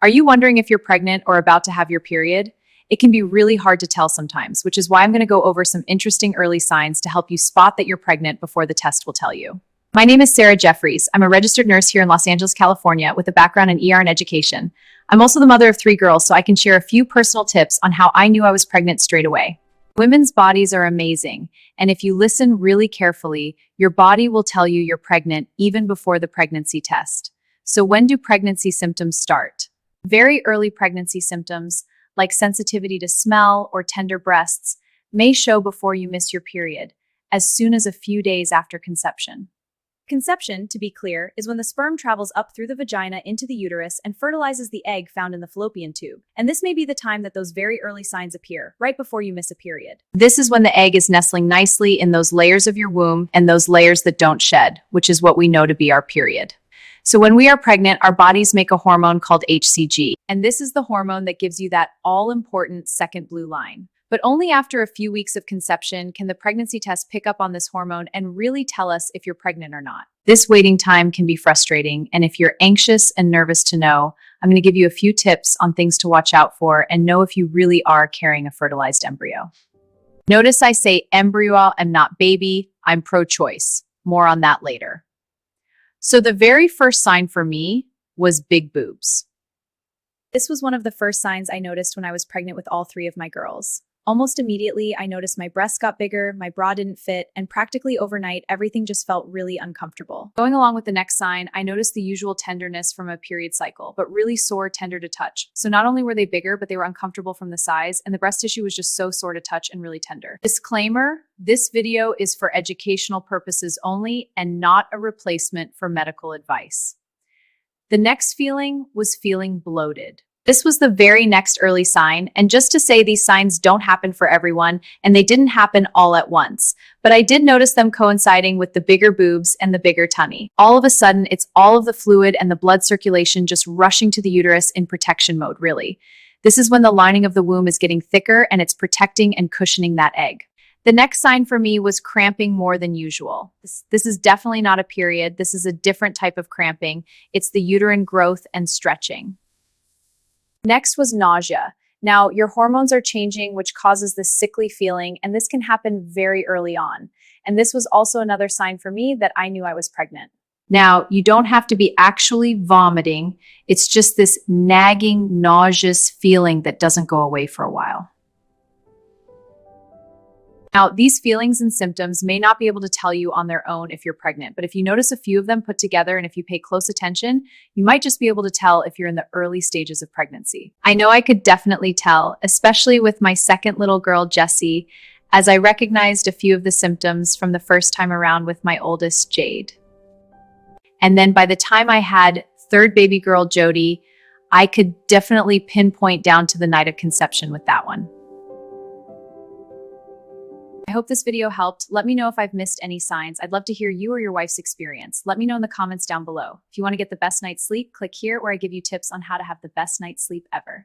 Are you wondering if you're pregnant or about to have your period? It can be really hard to tell sometimes, which is why I'm going to go over some interesting early signs to help you spot that you're pregnant before the test will tell you. My name is Sarah Jeffries. I'm a registered nurse here in Los Angeles, California, with a background in ER and education. I'm also the mother of 3 girls, so I can share a few personal tips on how I knew I was pregnant straight away. Women's bodies are amazing, and if you listen really carefully, your body will tell you you're pregnant even before the pregnancy test. So when do pregnancy symptoms start? Very early pregnancy symptoms, like sensitivity to smell or tender breasts, may show before you miss your period, as soon as a few days after conception. Conception, to be clear, is when the sperm travels up through the vagina into the uterus and fertilizes the egg found in the fallopian tube. And this may be the time that those very early signs appear, right before you miss a period. This is when the egg is nestling nicely in those layers of your womb and those layers that don't shed, which is what we know to be our period. So when we are pregnant, our bodies make a hormone called HCG, and this is the hormone that gives you that all-important second blue line. But only after a few weeks of conception can the pregnancy test pick up on this hormone and really tell us if you're pregnant or not. This waiting time can be frustrating, and if you're anxious and nervous to know, I'm going to give you a few tips on things to watch out for and know if you really are carrying a fertilized embryo. Notice I say embryo and not baby. I'm pro-choice. More on that later. So the very first sign for me was big boobs. This was one of the first signs I noticed when I was pregnant with all 3 of my girls. Almost immediately, I noticed my breasts got bigger, my bra didn't fit, and practically overnight, everything just felt really uncomfortable. Going along with the next sign, I noticed the usual tenderness from a period cycle, but really sore, tender to touch. So not only were they bigger, but they were uncomfortable from the size, and the breast tissue was just so sore to touch and really tender. Disclaimer, this video is for educational purposes only and not a replacement for medical advice. The next feeling was feeling bloated. This was the very next early sign, and just to say these signs don't happen for everyone, and they didn't happen all at once. But I did notice them coinciding with the bigger boobs and the bigger tummy. All of a sudden, it's all of the fluid and the blood circulation just rushing to the uterus in protection mode, really. This is when the lining of the womb is getting thicker and it's protecting and cushioning that egg. The next sign for me was cramping more than usual. This is definitely not a period. This is a different type of cramping. It's the uterine growth and stretching. Next was nausea. Now, your hormones are changing, which causes this sickly feeling, and this can happen very early on. And this was also another sign for me that I knew I was pregnant. Now, you don't have to be actually vomiting. It's just this nagging, nauseous feeling that doesn't go away for a while. Now, these feelings and symptoms may not be able to tell you on their own if you're pregnant, but if you notice a few of them put together and if you pay close attention, you might just be able to tell if you're in the early stages of pregnancy. I know I could definitely tell, especially with my second little girl, Jessie, as I recognized a few of the symptoms from the first time around with my oldest, Jade. And then by the time I had third baby girl, Jody, I could definitely pinpoint down to the night of conception with that one. I hope this video helped. Let me know if I've missed any signs. I'd love to hear you or your wife's experience. Let me know in the comments down below. If you want to get the best night's sleep, click here where I give you tips on how to have the best night's sleep ever.